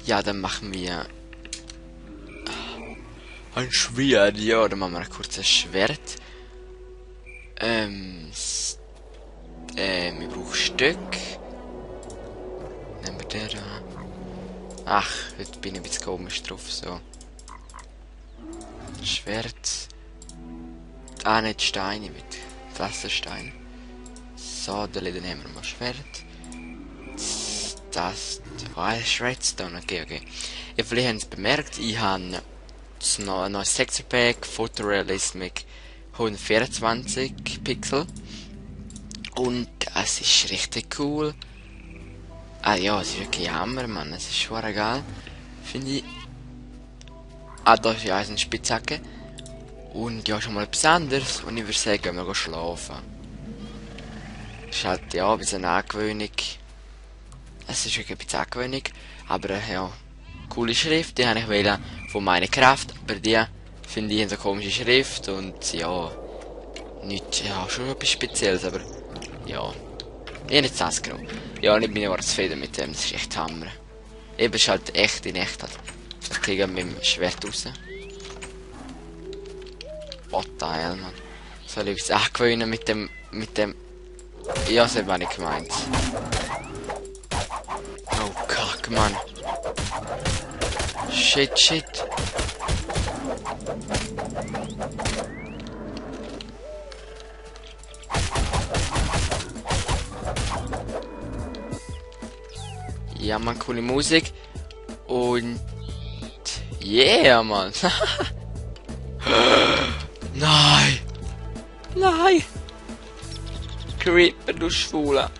Ja, dann machen wir ein Schwert. Ja, dann machen wir ein kurzes Schwert. Wir brauchen Stück. Nehmen wir den da. Ach, heute bin ich ein bisschen komisch drauf, so. Schwert. Ah, nicht Steine, mit Pflasterstein. So, dann nehmen wir mal Schwert. Das war Redstone, okay. Ja, vielleicht haben Sie es bemerkt, ich habe ein neues Texture Pack, Photorealistic 124 Pixel. Und es ist richtig cool. Ah ja, es ist wirklich Hammer, Mann. Es ist schon geil. Finde ich. Ah, da ist ja eine Spitzhacke. Und ja, schon mal etwas anderes. Und ich würde sagen, gehen wir schlafen. Das ist halt ja ein bisschen Angewöhnung. Es ist wirklich ein bisschen Angewöhnung. Aber ja, coole Schrift. Die habe ich wählen von meiner Kraft. Aber die finde ich eine so komische Schrift. Und ja, nicht, ja, schon etwas Spezielles. Aber ja, ich habe nicht das genommen. Ja, und ich bin aber zufrieden mit dem. Das ist echt Hammer. Eben ist halt echt in echt halt. Ich kriege mit dem Schwert raus. What the hell, man. Soll ich es angewöhnen mit dem. Ja, das habe ich gemeint. Oh, kack, Mann. Shit. Ja, man, coole Musik. Und yeah, Mann. Nein! Creeper, du Schwule.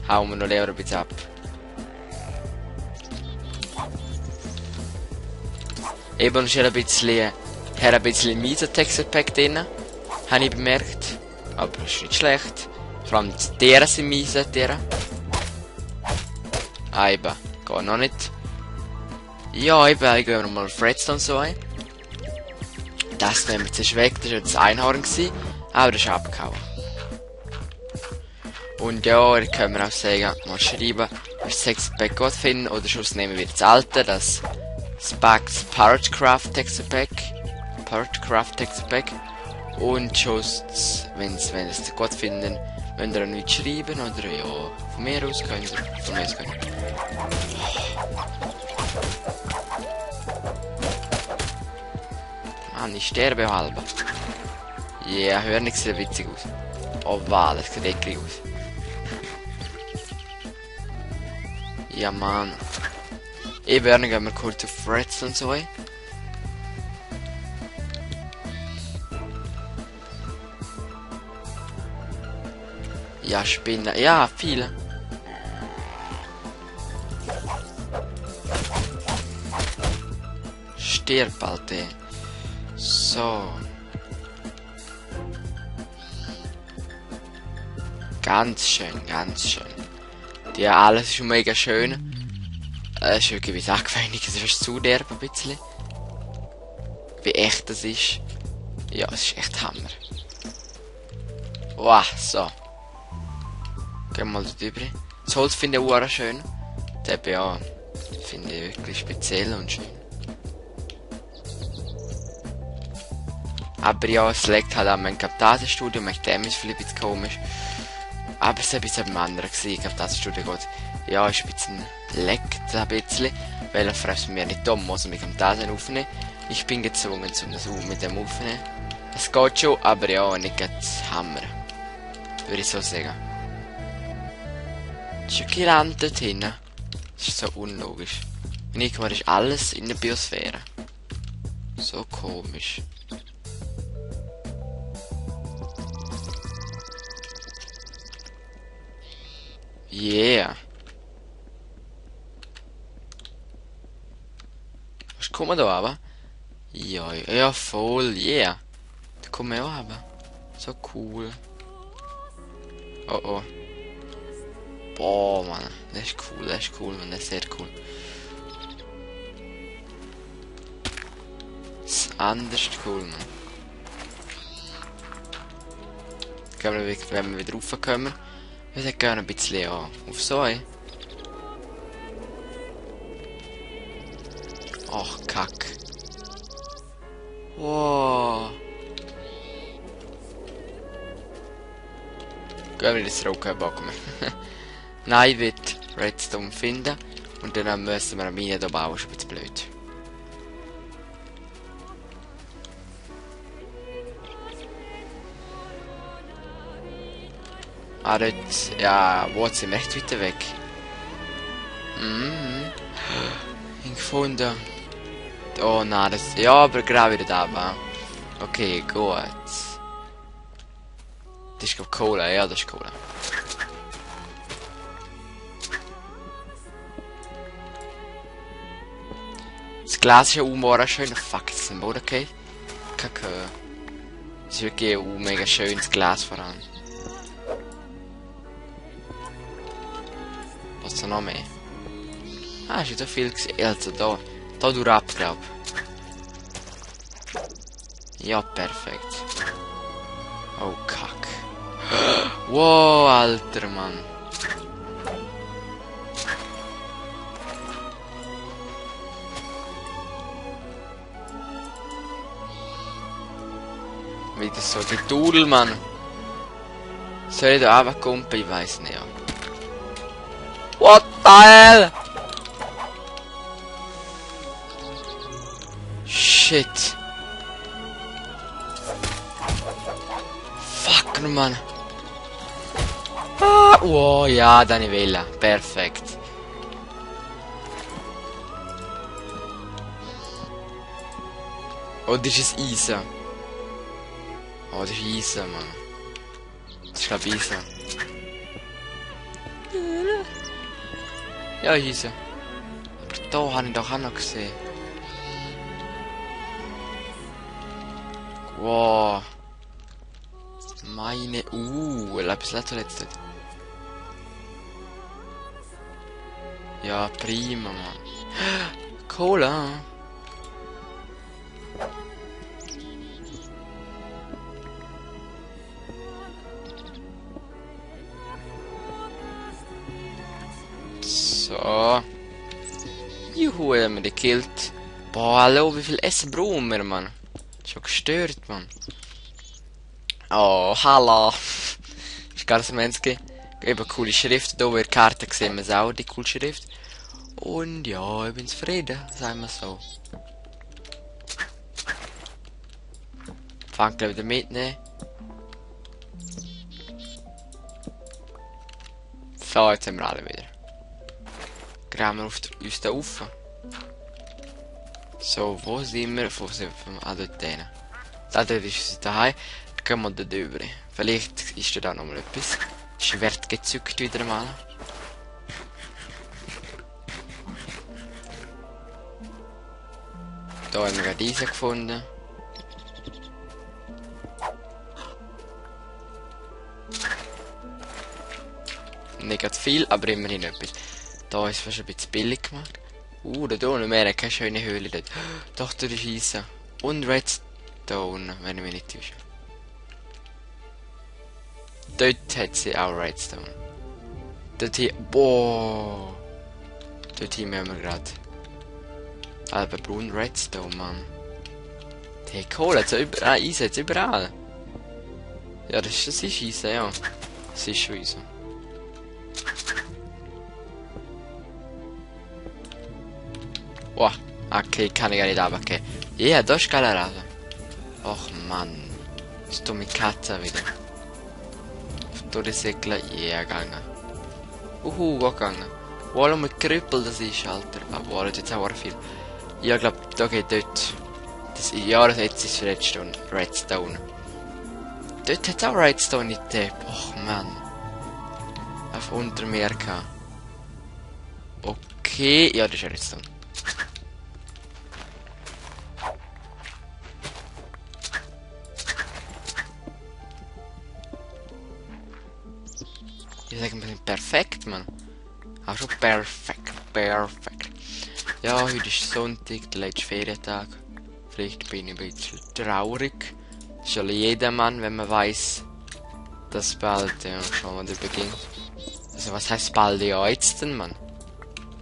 Hauen wir noch lieber ein bisschen ab. Eben ist ein bisschen mieser Texture Pack drin. Habe ich bemerkt. Aber ist nicht schlecht. Vor allem deren sind miese, deren. Ah, eben. Geht noch nicht. Ja, eben, ich gehe nochmal auf Redstone so ein. Das nehmen wir zuerst weg, das war das Einhorn gewesen, aber das ist abgehauen. Und ja, da können wir auch sagen, mal schreiben, das Texture Pack gut finden, oder sonst nehmen wir das alte, das Spax Parrotcraft Texture Pack. Und sonst, wenn ihr es gut finden, könnt ihr nichts schreiben, oder ja, von mir aus könnt ihr, Mann, ich sterbe halb. Ja, yeah, hör nichts sieht witzig aus. Oh wow, das sieht eklig aus. Ja, Mann. Ich werde gehen wir kurz auf Redstone und so. Ja, Spinnen. Ja, viele. Stirb, Alter. So. Ganz schön. Ja, alles ist schon mega schön. Es ist wirklich wie angewöhnlich, es ist zu derb ein bisschen. Wie echt das ist. Ja, es ist echt Hammer. Wow, so. Gehen wir mal dort drüber. Das Holz finde ich auch schön. Das ja, finde ich wirklich speziell und schön. Aber ja, es liegt halt an meinem Camtasia-Studio, mit dem ist vielleicht ein bisschen komisch. Aber es war ein bisschen beim anderen gewesen, Camtasia-Studio geht. Ja, ist ein bisschen leckt ein bisschen, weil er frisst mir nicht dumm, muss mit Camtasia aufnehmen. Ich bin gezwungen, mit dem aufnehmen. Es geht schon, aber ja, nicht ganz Hammer. Würde ich so sagen. Das ist ein Girand dort hinten. Das ist so unlogisch. Guck mal, das ist alles in der Biosphäre. So komisch. Yeah. Was kommen wir da runter? Ja, voll, yeah. Da kommen wir auch runter. So cool. Oh. Boah, Mann. Das ist cool, Mann. Das ist sehr cool. Das ist anders cool, Mann. Wenn wir wieder raufkommen. Wir gehen ein bisschen auf so ein. Ach, Kack. Wow. Gehen wir das Rock Bock mehr. Nein, ich will Redstone finden. Und dann müssen wir eine Mine hier bauen. Ist ein bisschen blöd. Ah, dort. Ja, wo sind wir echt weiter weg? Mhm. Ich gefunden. Oh nein, das. Ja, aber gerade wieder da war. Okay, gut. Das ist glaub Cola, ja, das ist Cola. Das Glas ist ja auch schön. Fuck, jetzt ist ein Boden okay? Kacke. Das ist wirklich auch mega schön, das Glas vor allem. Was ist da noch mehr? Ah, ist wieder viel gesehen. Also da. Da du ab, glaub. Ja, perfekt. Oh, Kack. Wow, alter Mann. Wieder so die Dudel, Mann. Soll ich da runterkommen? Ich weiß nicht. Ja. What the hell? Shit. Fuck, Mann. Ah, wow, ja, da Nivella. Perfekt. Oh, das ist Eisen. Oh, das ist Eisen, Mann. Das ist glaub Eisen. Ja, Eisen. Aber da habe ich doch auch noch gesehen. Wow. Meine... Lapis Lazuli. Ja, prima, Mann. Cola. So. Juhu, haben wir die gekillt. Boah, hallo, wie viel Essen brauchen wir, Mann? Schon gestört, Mann. Oh, hallo. Ist gar nicht Mensch. Eben coole Schrift. Hier bei der Karte sehen wir es auch, die coole Schrift. Und ja, ich bin zufrieden, sagen wir so. Fangt gleich wieder mitnehmen. So, jetzt haben wir alle wieder. Graben wir uns da rauf. So, wo sind wir? Wo sind wir? Ah, dort hin. Da dort ist es daheim. Gehen wir dort rüber. Vielleicht ist da noch mal etwas. Schwert gezückt wieder mal. Da haben wir gerade Eisen gefunden. Nicht gerade viel, aber immerhin etwas. Da ist fast ein bisschen billig gemacht. Da unten mehr, keine schöne Höhle dort. Doch, da ist Eisen. Und Redstone, wenn ich mich nicht täusche. Dort hat sie auch Redstone. Dort hier, boah. Dort hier müssen wir gerade. Aber brauchen Redstone, Mann. Die Kohle hat überall, Eisen hat überall. Ja, das ist Eisen, ja. Das ist schon Eisen. Oh, okay, kann ich gar nicht runtergehen. Ja, da ist geiler Rasen. Och Mann. Ist dumme Katze wieder. Durch die Segler, yeah, gegangen. Gegangen. Wow, mit Krüppel, das ist, Alter. Aber wow, jetzt auch viel. Ja, glaub, da geht dort. Das, ja, jetzt ist Redstone. Dort hat es auch Redstone in Tape. Och Mann. Auf unter mir gehabt. Okay, ja, das ist Redstone. Ich sage ein bisschen perfekt, Mann. Auch schon perfekt. Ja, heute ist Sonntag, der letzte Ferientag. Vielleicht bin ich ein bisschen traurig. Das ist ja jeder Mann, wenn man weiß, dass bald ja schon wieder beginnt. Also was heißt bald? Ja, jetzt denn, Mann?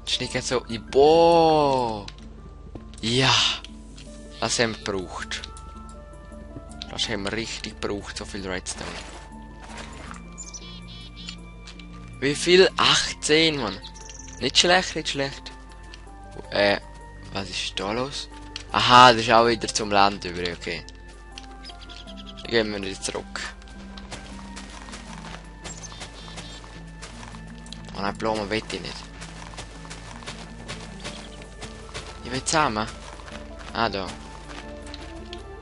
Das ist nicht so. Boah! Ja! Das haben wir gebraucht. Das haben wir richtig gebraucht, so viel Redstone. Wie viel? 18, Mann. Nicht schlecht, nicht schlecht. Was ist da los? Aha, das ist auch wieder zum Land über, okay. Dann gehen wir wieder zurück. Oh nein, Blumen will ich nicht. Ich will Samen. Ah, da.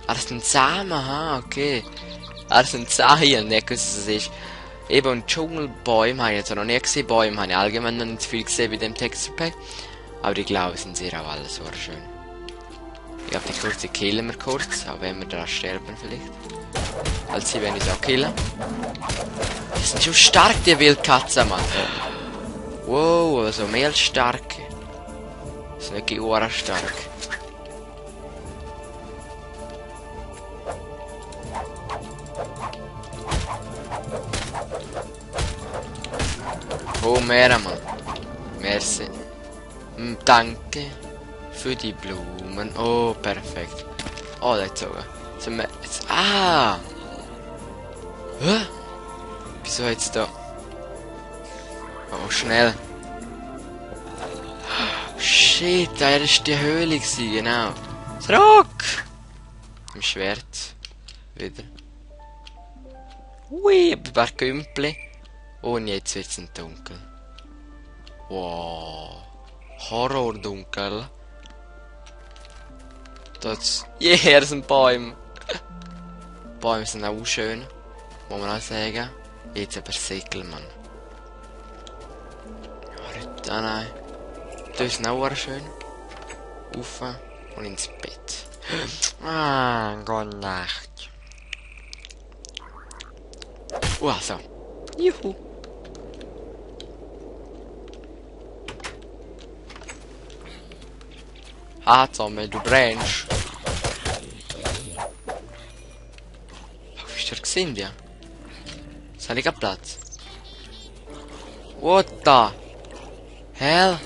Ah, das sind Samen, aha, okay. Ah, das sind Samen, nicht was es ist. Eben, und Dschungelbäume habe ich jetzt noch nie gesehen. Bäume habe ich allgemein noch nicht viel gesehen bei dem Texture Pack. Aber ich glaube, sind sehr auch alle so schön. Ich glaube, die kurze killen wir kurz, auch wenn wir da sterben vielleicht. Als sie, wenn ich auch killen. Die sind schon stark, die Wildkatzen, Mann. Wow, also mehr als stark. Das ist wirklich stark. Oh, mehr, Mann. Merci. Danke für die Blumen. Oh, perfekt. Oh, jetzt sogar. Ah! Hä? Wieso jetzt da? Oh, schnell. Shit, da ist die Höhle gewesen, genau. Zurück! Im Schwert. Wieder. Ui, ein paar Kümpel. Und jetzt wird es dunkel. Wow. Horror-dunkel. Das. Yeah, das sind Bäume. Bäume sind auch schön. Muss man auch sagen. Jetzt aber Säckel, Mann. Da nein. Das ist auch schön. Rauf und ins Bett. Ah, gute Nacht. So. Juhu. Tommy, du brennst. Wo ist der gesehen, ja? Jetzt habe ich keinen Platz. What the hell?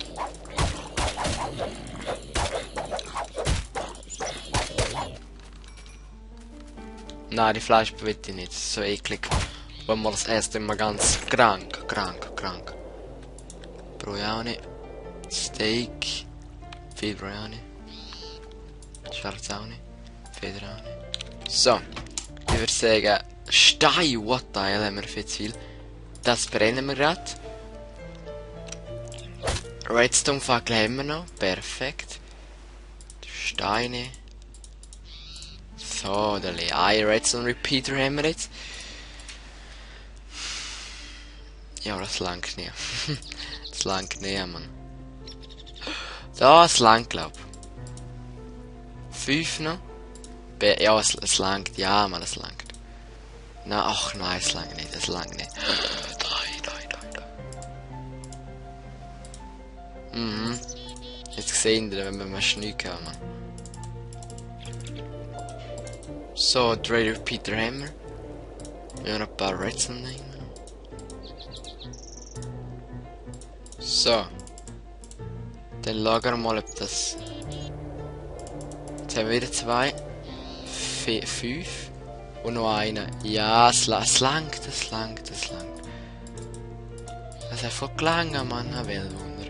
Nein, die Fleisch will ich nicht. Das ist so eklig. Wenn man das erst immer ganz krank. Brojani. Steak. Viel Brojani. Schwarz auch nicht. Feder auch nicht. So. Ich würde sagen, Stein. What the hell, haben wir viel zu viel. Das brennen wir gerade. Redstone Fackel haben wir noch. Perfekt. Steine. So, der Redstone Repeater haben wir jetzt. Ja, das langt nicht. Das langt nicht, Mann. Das langt, glaub. 5 noch. Ja, es langt. Ja, Mann, es langt. Na, ach nein, es langt nicht. Es langt nicht. Mhm. Jetzt sehen wir, wenn wir mal Schnee haben, Mann. So, Dre Repeater Hammer. Wir haben ein paar Redstone nehmen. So. Dann lagern wir mal, ob das. Jetzt haben wir wieder 2. 5. Und noch einer. Ja, es langt. Das hat voll gelangen, Mann. Ein Weltwunder.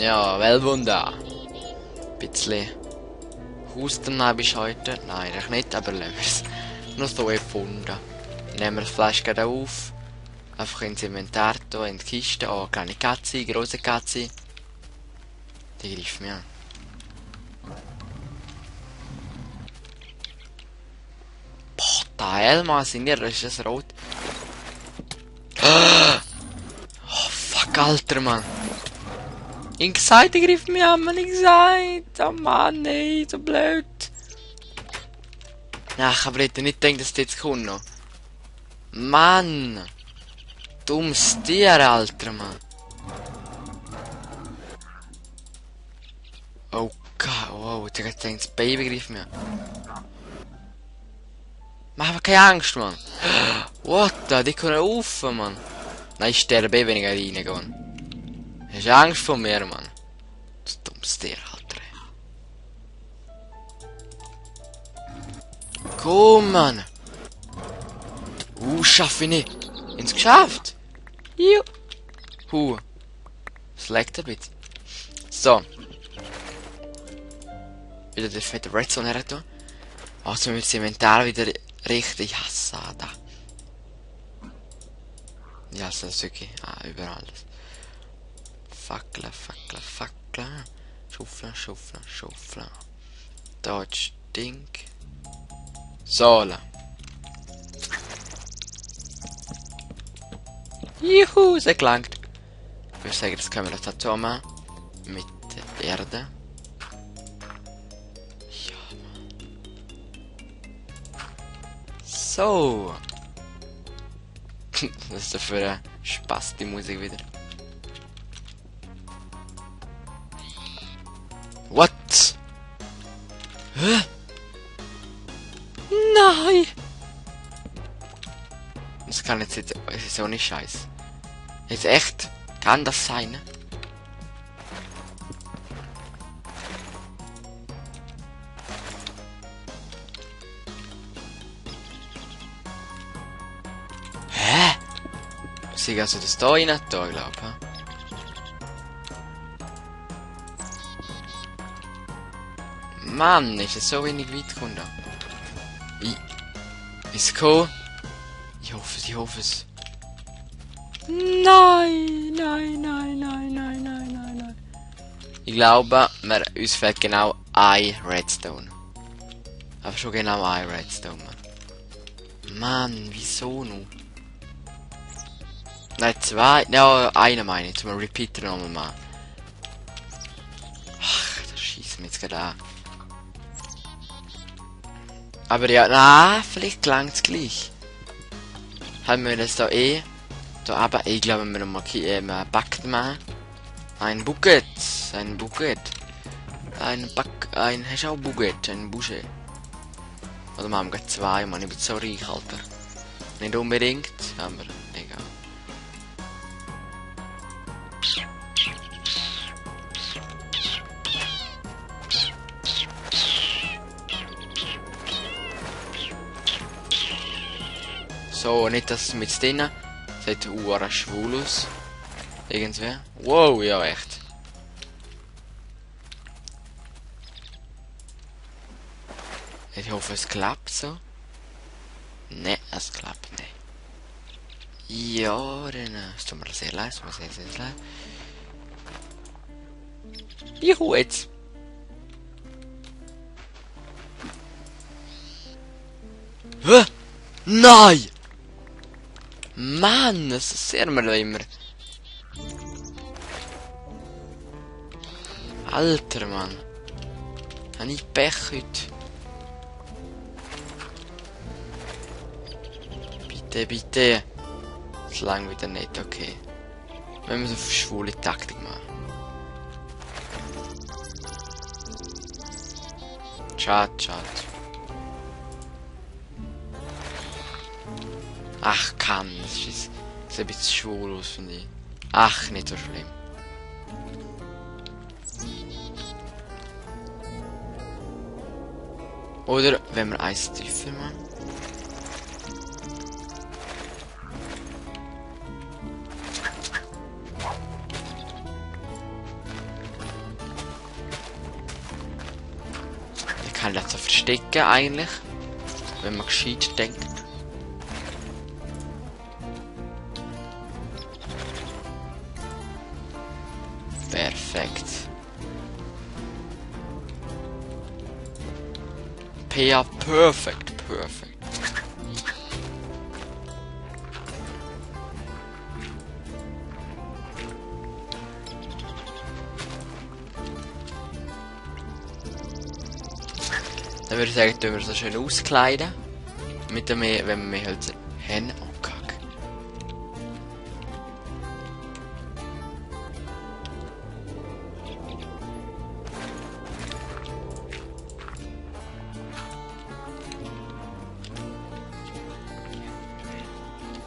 Ja, Weltwunder. Ein bisschen. Husten habe ich heute. Nein, ich nicht, aber lassen wir es. Nur so gefunden. Nehmen wir das Fleisch gerade auf. Einfach ins Inventar, hier in die Kiste. Oh, kleine Katze, große Katze. Die greift mich an. Boah, da Helma sind ja, ist das rot. Oh, fuck, Alter, Mann. Ich gesagt, die greift mich an, Mann, ich gesagt. Oh Mann, nee, so blöd. Ja, ich aber hätte nicht gedacht, dass das jetzt kommt noch. Mann. Dummes Tier, Alter, Mann. Oh Gott, wow, ich hab gedacht, das Baby greift mich an. Mach aber keine Angst, Mann. What the, die können rauf, Mann. Nein, ich sterbe, wenn ich reingehe. Hast du Angst vor mir, Mann? Das dummes Tier, Alter. Komm, Mann! Schaffe ich nicht! Ins geschafft! Juhu! Es leckt ein bisschen. So. Wieder der fette Redstone her tun. Also müssen wir das Inventar wieder richtig hassen. Da. Ja, das ist wirklich überall. Fackeln, Fackeln, Fackeln. Schaufeln, Schaufeln, Schaufeln. Dort Stink. Sohle. Juhu, es hat gelangt. Ich würde sagen, das können wir dazu machen. Mit der Erde. Ja, Mann. So. Das ist dafür Spaß, die Musik wieder. What? Hä? Nein! Das kann jetzt so nicht scheiße. Jetzt echt? Kann das sein? Hä? Sie also das da rein, da glaube ich. Mann, ist es so wenig weit gekommen. Ist es gekommen? Ich hoffe es. Nein, nein, nein, nein, nein, nein, nein, nein. Ich glaube, uns fehlt genau ein Redstone. Aber schon genau ein Redstone. Mann, wieso nur? Nein, zwei. Ja, eine meine ich. Zum Repeater nochmal machen. Ach, das schießt mir jetzt gerade an. Aber ja, na, vielleicht gelangt es gleich. Haben wir das da da aber ich glaube, wir noch mal Bucket machen. Ein Bucket. Ein Bucket. Hast du auch Bucket? Ein Busche. Oder machen wir zwei, Mann. Ich bin so reich, Alter. Nicht unbedingt, aber egal. So, nicht das mit denen. Sieht uhr schwul aus. Irgendwie. Wow, ja echt. Ich hoffe es klappt so. Ne, es klappt nicht. Ja, dann es tut mir sehr leid, es tut mir sehr leid. Juhu, jetzt. Hä? Nein! Mann, das sehen wir immer. Alter, Mann. Habe ich Pech heute. Bitte, bitte. Das lang wieder nicht, okay. Wir müssen auf schwule Taktik machen. Schade, schade. Ach, kann. Das sieht ein bisschen schwul aus, finde ich. Ach, nicht so schlimm. Oder wenn wir eins tiefer machen. Ich kann das so verstecken eigentlich, wenn man gescheit denkt. Perfekt. Ja, perfekt, perfekt. Dann würde ich sagen, tun wir so schön auskleiden. Mit dem, wenn wir mehr Hölzer haben. Oh, Kack.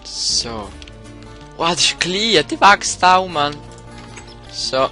So. Wow, das ist klein, die wächst auch, Mann. So,